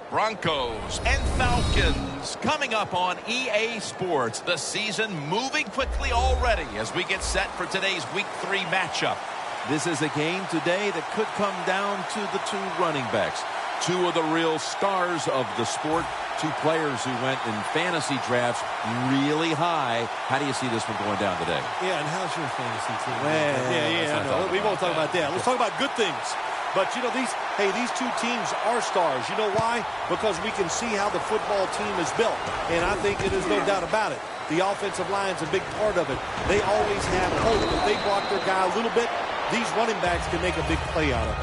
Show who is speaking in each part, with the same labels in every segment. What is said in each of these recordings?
Speaker 1: Broncos and Falcons coming up on EA Sports. The season moving quickly already as we get set for today's Week 3 matchup.
Speaker 2: This is a game today that could come down to the two running backs. Two of the real stars of the sport. Two players who went in fantasy drafts really high. How do you see this one going down today?
Speaker 3: Yeah, and how's your fantasy team?
Speaker 2: Well,
Speaker 3: we won't talk about that. Let's talk about good things. But, you know, these two teams are stars. You know why? Because we can see how the football team is built. And I think there's no doubt about it. The offensive line's a big part of it. They always have hope. If they block their guy a little bit, these running backs can make a big play out of it.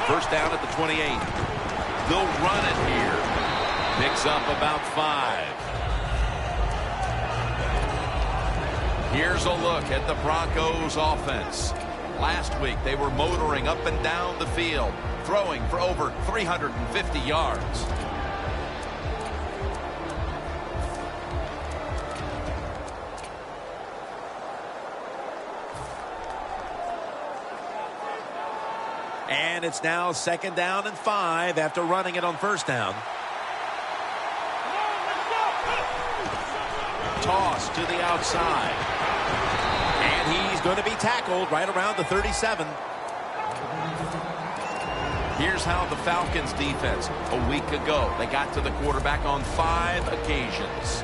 Speaker 1: First down at the 28. They'll run it here. Picks up about 5. Here's a look at the Broncos offense. Last week, they were motoring up and down the field, throwing for over 350 yards.
Speaker 2: And it's now 2nd down and 5 after running it on first down. Toss to the outside. And he's going to be tackled right around the 37. Here's how the Falcons defense, a week ago, they got to the quarterback on 5 occasions.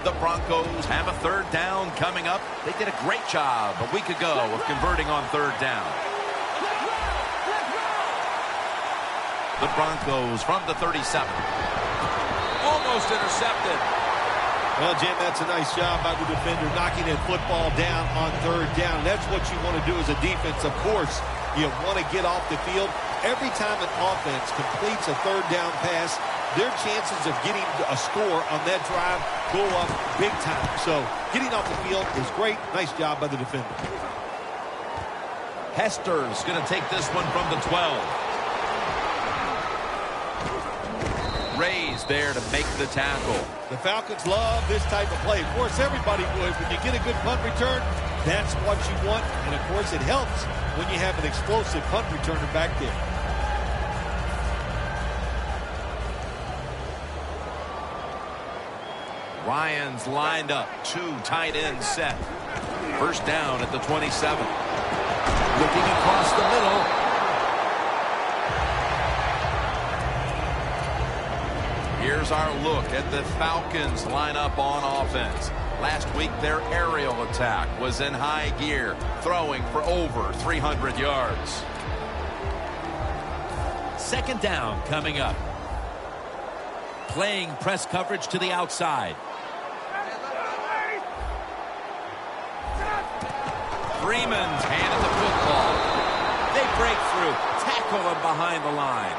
Speaker 2: The Broncos have a 3rd down coming up. They did a great job a week ago of converting on 3rd down. The Broncos from the 37. Almost intercepted.
Speaker 3: Well, Jim, that's a nice job by the defender knocking that football down on 3rd down. That's what you want to do as a defense. Of course, you want to get off the field. Every time an offense completes a 3rd down pass, their chances of getting a score on that drive go up big time. So getting off the field is great. Nice job by the defender.
Speaker 1: Hester's going to take this one from the 12. Ray's there to make the tackle.
Speaker 3: The Falcons love this type of play. Of course, everybody would. When you get a good punt return, that's what you want. And, of course, it helps when you have an explosive punt returner back there.
Speaker 1: Ryan's lined up. 2 tight ends set. First down at the 27.
Speaker 2: Looking across the middle.
Speaker 1: Here's our look at the Falcons lineup on offense. Last week, their aerial attack was in high gear, throwing for over 300 yards.
Speaker 2: 2nd down coming up. Playing press coverage to the outside. Freeman's handed the football. They break through. Tackle him behind the line.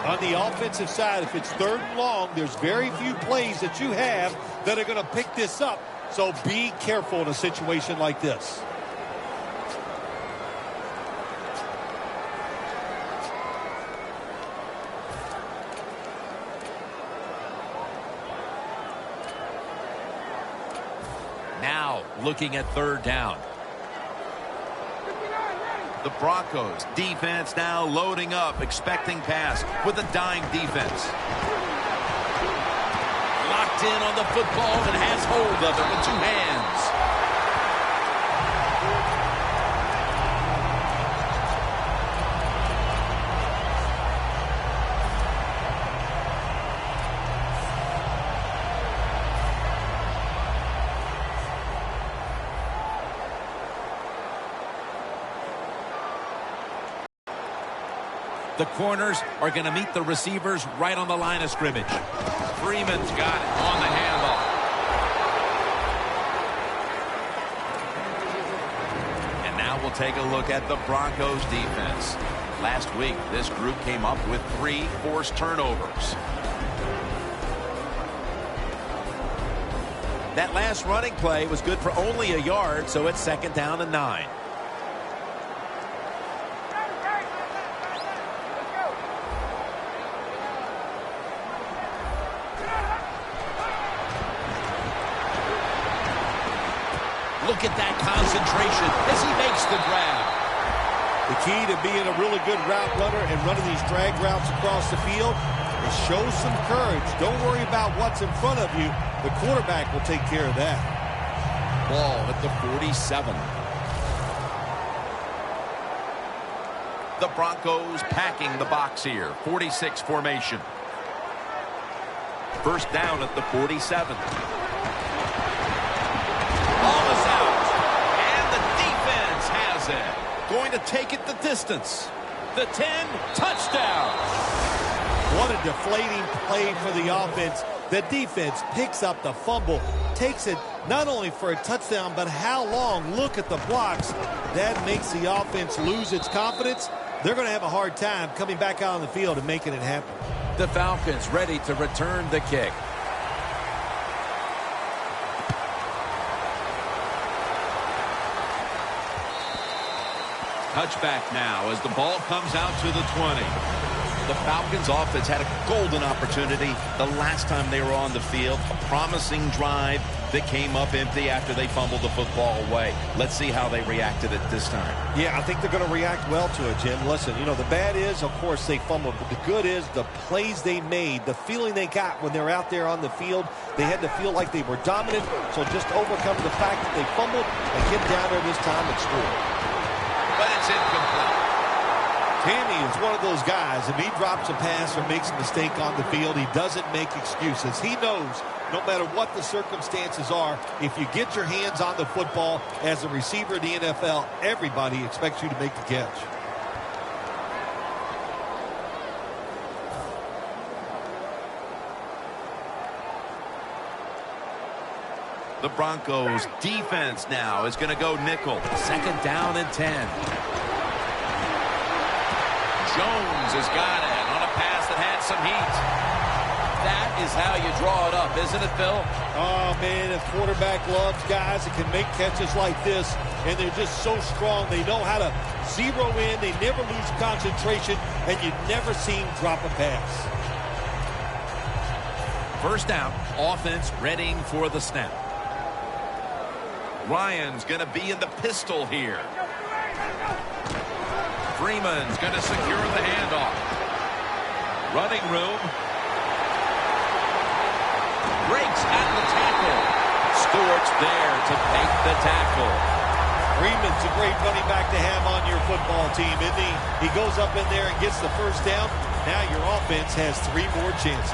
Speaker 3: On the offensive side, if it's 3rd and long, there's very few plays that you have that are going to pick this up. So be careful in a situation like this.
Speaker 2: Now looking at 3rd down.
Speaker 1: The Broncos defense now loading up, expecting pass with a dime defense.
Speaker 2: Locked in on the football and has hold of it with 2 hands. The corners are going to meet the receivers right on the line of scrimmage.
Speaker 1: Freeman's got it on the handoff. take a look at the Broncos defense. Last week, this group came up with 3 forced turnovers.
Speaker 2: That last running play was good for only a yard, so it's 2nd down and 9. Look at that concentration as he makes the grab.
Speaker 3: The key to being a really good route runner and running these drag routes across the field is show some courage. Don't worry about what's in front of you. The quarterback will take care of that.
Speaker 2: Ball at the 47.
Speaker 1: The Broncos packing the box here. 46 formation. 1st down at the 47.
Speaker 2: Ball is out. And the defense has it. Going to take it the distance. The 10, touchdown.
Speaker 3: What a deflating play for the offense. The defense picks up the fumble, takes it not only for a touchdown, but how long? Look at the blocks. That makes the offense lose its confidence. They're going to have a hard time coming back out on the field and making it happen.
Speaker 2: The Falcons ready to return the kick. Touchback now as the ball comes out to the 20.
Speaker 1: The Falcons offense had a golden opportunity the last time they were on the field. A promising drive that came up empty after they fumbled the football away. Let's see how they reacted it this time.
Speaker 3: Yeah, I think they're going to react well to it, Jim. Listen, you know, the bad is, of course, they fumbled. But the good is the plays they made, the feeling they got when they're out there on the field. They had to feel like they were dominant. So just overcome the fact that they fumbled and get down there this time and score.
Speaker 1: But it's incomplete.
Speaker 3: Tammy is one of those guys. If he drops a pass or makes a mistake on the field, he doesn't make excuses. He knows no matter what the circumstances are, if you get your hands on the football as a receiver in the NFL, everybody expects you to make the catch.
Speaker 1: The Broncos defense now is going to go nickel.
Speaker 2: 2nd down and 10.
Speaker 1: Jones has got it on a pass that had some heat.
Speaker 2: That is how you draw it up, isn't it, Phil?
Speaker 3: Oh, man, a quarterback loves guys that can make catches like this, and they're just so strong. They know how to zero in. They never lose concentration, and you never see him drop a pass.
Speaker 2: 1st down, offense readying for the snap.
Speaker 1: Ryan's going to be in the pistol here. Freeman's going to secure the handoff.
Speaker 2: Running room. Breaks at the tackle. Stewart's there to make the tackle.
Speaker 3: Freeman's a great running back to have on your football team, isn't he? He goes up in there and gets the 1st down. Now your offense has 3 more chances.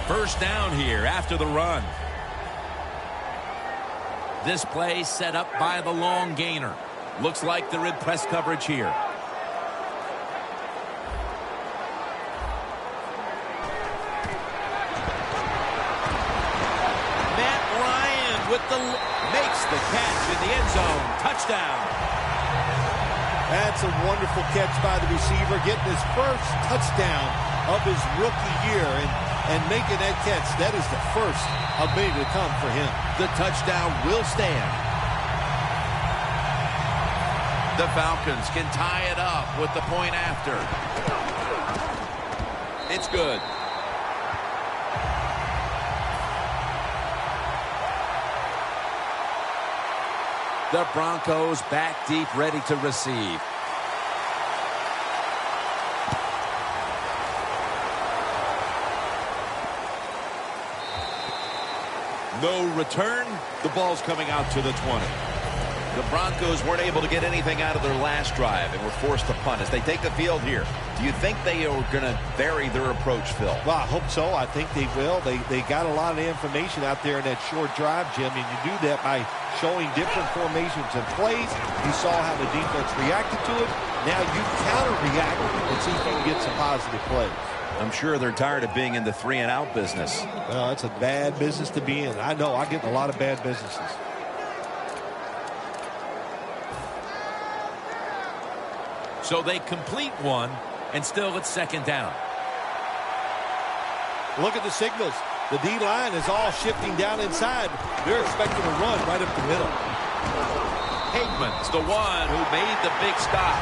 Speaker 2: First down here after the run. This play set up by the long gainer. Looks like they're in press coverage here. Matt Ryan makes the catch in the end zone. Touchdown.
Speaker 3: That's a wonderful catch by the receiver, getting his 1st touchdown of his rookie year. And making that catch, that is the 1st of many to come for him.
Speaker 2: The touchdown will stand.
Speaker 1: The Falcons can tie it up with the point after.
Speaker 2: It's good. The Broncos back deep, ready to receive. No return. The ball's coming out to the 20.
Speaker 1: The Broncos weren't able to get anything out of their last drive and were forced to punt. As they take the field here, do you think they are going to vary their approach, Phil?
Speaker 3: Well, I hope so. I think they will. They got a lot of information out there in that short drive, Jim, and you do that by showing different formations and plays. You saw how the defense reacted to it. Now you counter-react and see if you can get some positive plays.
Speaker 1: I'm sure they're tired of being in the 3-and-out business.
Speaker 3: Well, it's a bad business to be in. I know. I get in a lot of bad businesses.
Speaker 2: So they complete one, and still it's second down.
Speaker 3: Look at the signals. The D-line is all shifting down inside. They're expecting a run right up the middle.
Speaker 2: Hagman's the one who made the big stop.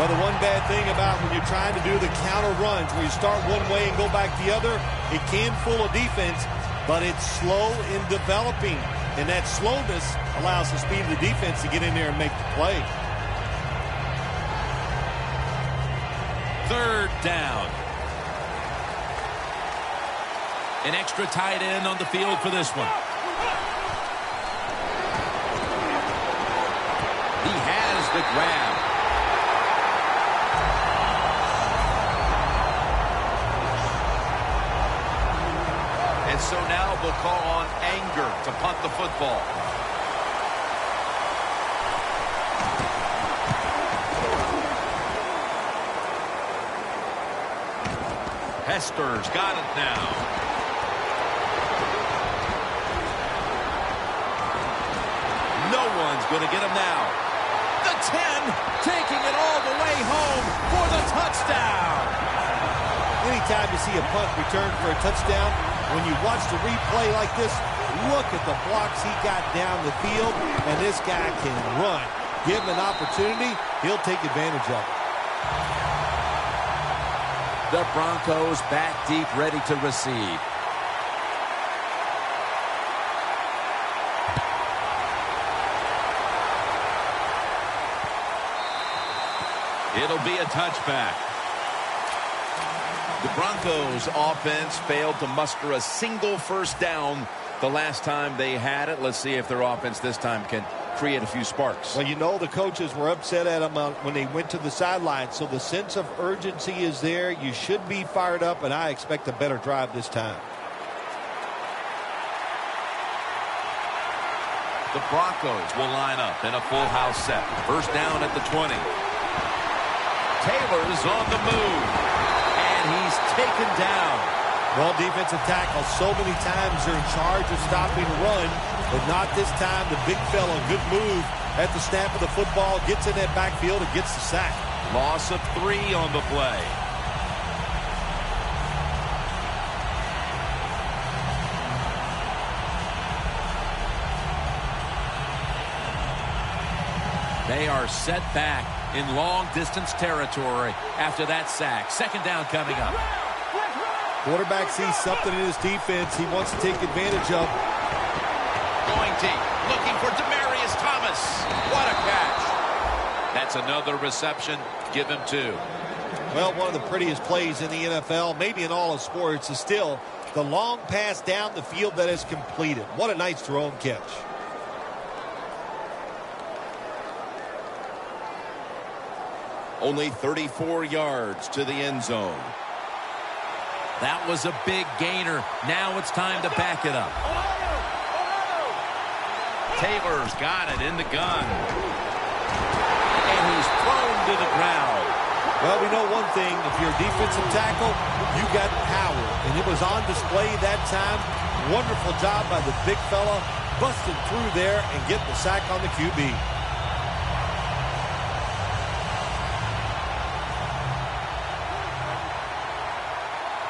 Speaker 3: Well, the one bad thing about when you're trying to do the counter runs, where you start one way and go back the other, it can fool a defense, but it's slow in developing. And that slowness allows the speed of the defense to get in there and make the play.
Speaker 2: Third down. An extra tight end on the field for this one. He has the grab. And so now they'll call on Anger to punt the football. Hester's got it now. No one's going to get him now. The 10, taking it all the way home for the touchdown.
Speaker 3: Anytime you see a punt return for a touchdown, when you watch the replay like this, look at the blocks he got down the field, and this guy can run. Give him an opportunity, he'll take advantage of it.
Speaker 2: The Broncos back deep, ready to receive. It'll be a touchback.
Speaker 1: The Broncos offense failed to muster a single first down the last time they had it. Let's see if their offense this time can create a few sparks.
Speaker 3: Well, you know the coaches were upset at them when they went to the sideline, so the sense of urgency is there. You should be fired up, and I expect a better drive this time.
Speaker 2: The Broncos will line up in a full house set. First down at the 20. Taylor's on the move, and he's taken down.
Speaker 3: Well, defensive tackle, so many times they're in charge of stopping the run, but not this time. The big fella, good move at the snap of the football, gets in that backfield and gets the sack.
Speaker 2: Loss of 3 on the play. They are set back in long-distance territory after that sack. Second down coming up.
Speaker 3: Quarterback sees something in his defense he wants to take advantage of.
Speaker 2: Going deep, looking for Demaryius Thomas. What a catch. That's another reception. Give him 2.
Speaker 3: Well, one of the prettiest plays in the NFL, maybe in all of sports, is still the long pass down the field that is completed. What a nice throw and catch.
Speaker 1: Only 34 yards to the end zone.
Speaker 2: That was a big gainer. Now it's time to back it up. Taylor's got it in the gun. And he's thrown to the ground.
Speaker 3: Well, we know one thing. If you're a defensive tackle, you got power. And it was on display that time. Wonderful job by the big fella, busting through there and getting the sack on the QB.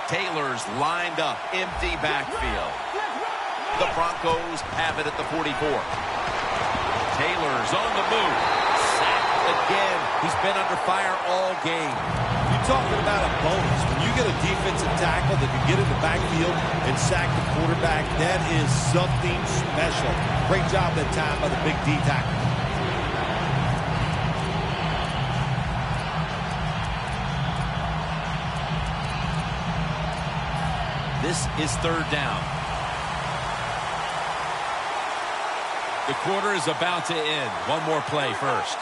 Speaker 2: Taylor's lined up, empty backfield. The Broncos have it at the 44. Taylor's on the move. Sacked again. He's been under fire all game.
Speaker 3: You're talking about a bonus. When you get a defensive tackle that can get in the backfield and sack the quarterback, that is something special. Great job that time by the big D tackle.
Speaker 2: This is third down. The quarter is about to end. One more play first.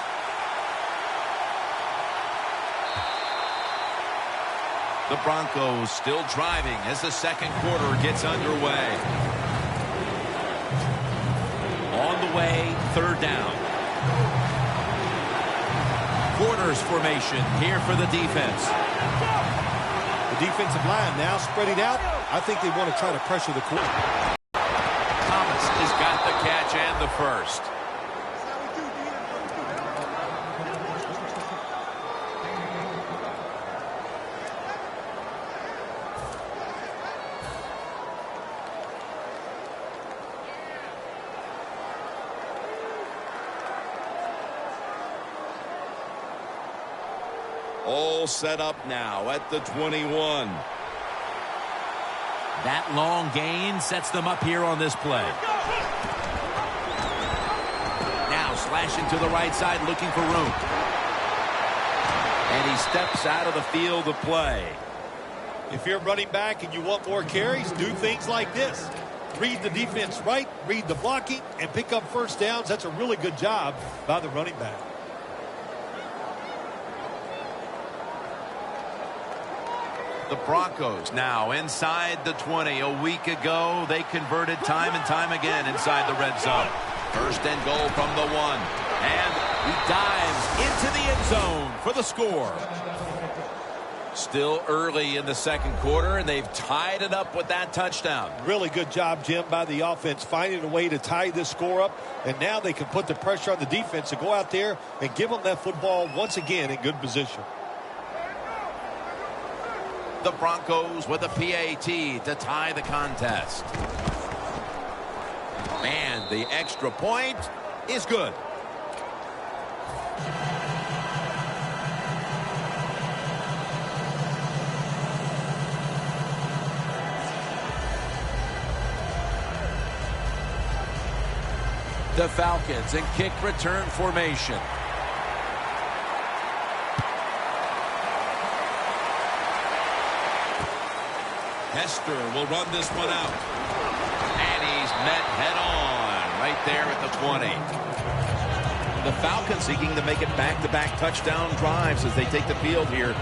Speaker 1: The Broncos still driving as the second quarter gets underway.
Speaker 2: On the way, third down. Quarters formation here for the defense.
Speaker 3: The defensive line now spreading out. I think they want to try to pressure the quarterback.
Speaker 2: Thomas has got the catch and the first.
Speaker 1: All set up now at the 21.
Speaker 2: That long gain sets them up here on this play. Now slashing to the right side, looking for room.
Speaker 1: And he steps out of the field of play.
Speaker 3: If you're running back and you want more carries, do things like this. Read the defense right, read the blocking, and pick up first downs. That's a really good job by the running back.
Speaker 1: The Broncos now inside the 20. A week ago, they converted time and time again inside the red zone. First and goal from the 1. And
Speaker 2: he dives into the end zone for the score.
Speaker 1: Still early in the second quarter, and they've tied it up with that touchdown.
Speaker 3: Really good job, Jim, by the offense, finding a way to tie this score up. And now they can put the pressure on the defense to go out there and give them that football once again in good position.
Speaker 1: The Broncos with a PAT to tie the contest. And the extra point is good. The Falcons in kick return formation. Hester will run this one out. And he's met head on right there at the 20. The Falcons seeking to make it back-to-back touchdown drives as they take the field here.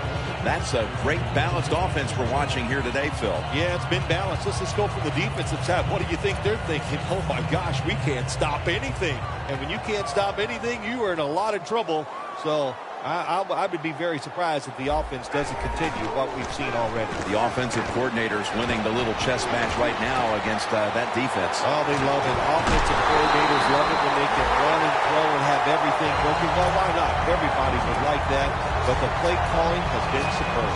Speaker 1: That's a great balanced offense we're watching here today, Phil.
Speaker 3: Yeah, it's been balanced. Let's just go from the defensive side. What do you think they're thinking? Oh, my gosh, we can't stop anything. And when you can't stop anything, you are in a lot of trouble. So I would be very surprised if the offense doesn't continue what we've seen already.
Speaker 1: The offensive coordinator's winning the little chess match right now against that defense.
Speaker 3: Oh, they love it. Offensive coordinators love it when they can run and throw and have everything working. Well, why not? Everybody would like that. But the play calling has been superb.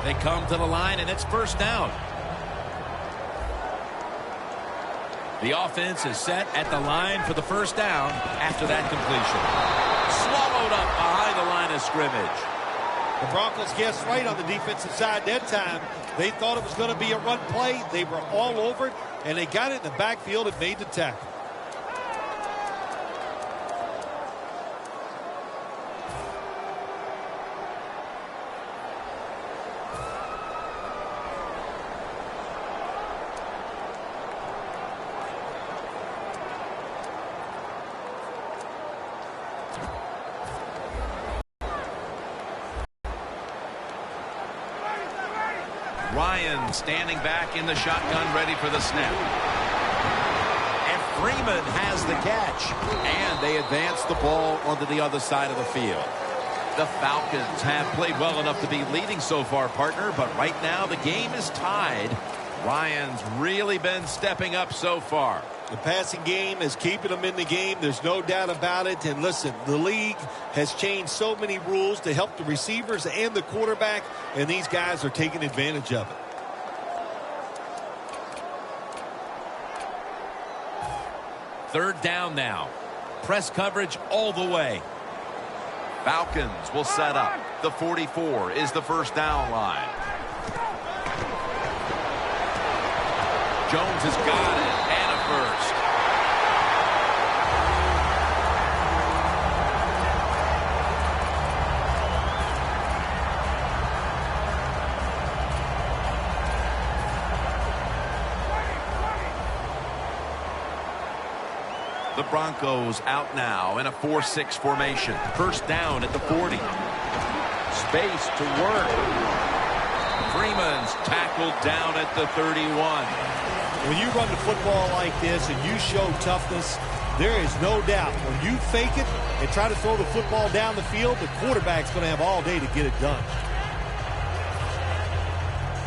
Speaker 2: They come to the line, and it's first down. The offense is set at the line for the first down after that completion. Swallowed up behind the line of scrimmage.
Speaker 3: The Broncos guessed right on the defensive side that time. They thought it was going to be a run play. They were all over it, and they got it in the backfield and made the tackle.
Speaker 1: Ryan standing back in the shotgun, ready for the snap.
Speaker 2: And Freeman has the catch.
Speaker 1: And they advance the ball onto the other side of the field. The Falcons have played well enough to be leading so far, partner, but right now the game is tied. Ryan's really been stepping up so far.
Speaker 3: The passing game is keeping them in the game. There's no doubt about it. And listen, the league has changed so many rules to help the receivers and the quarterback, and these guys are taking advantage of it.
Speaker 2: Third down now. Press coverage all the way.
Speaker 1: Falcons will set up. The 44 is the first down line. Jones has got it, and a first.
Speaker 2: The Broncos out now in a 4-6 formation. First down at the 40. Space to work. Freeman's tackled down at the 31.
Speaker 3: When you run the football like this and you show toughness, there is no doubt when you fake it and try to throw the football down the field, the quarterback's going to have all day to get it done.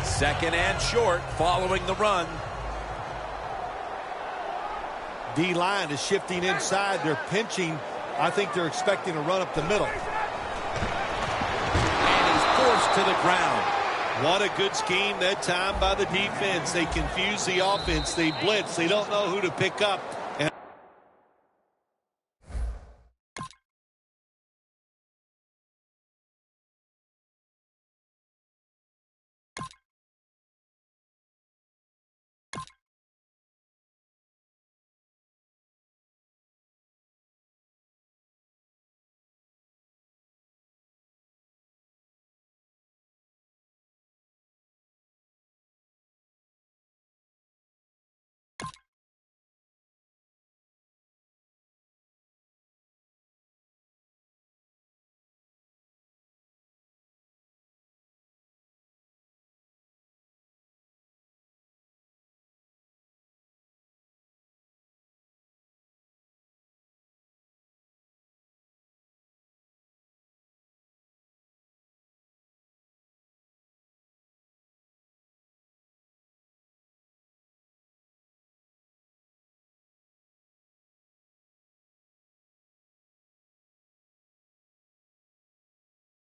Speaker 2: Second and short following the run.
Speaker 3: D-line is shifting inside. They're pinching. I think they're expecting a run up the middle.
Speaker 2: And he's forced to the ground.
Speaker 3: What a good scheme that time by the defense. They confuse the offense. They blitz. They don't know who to pick up.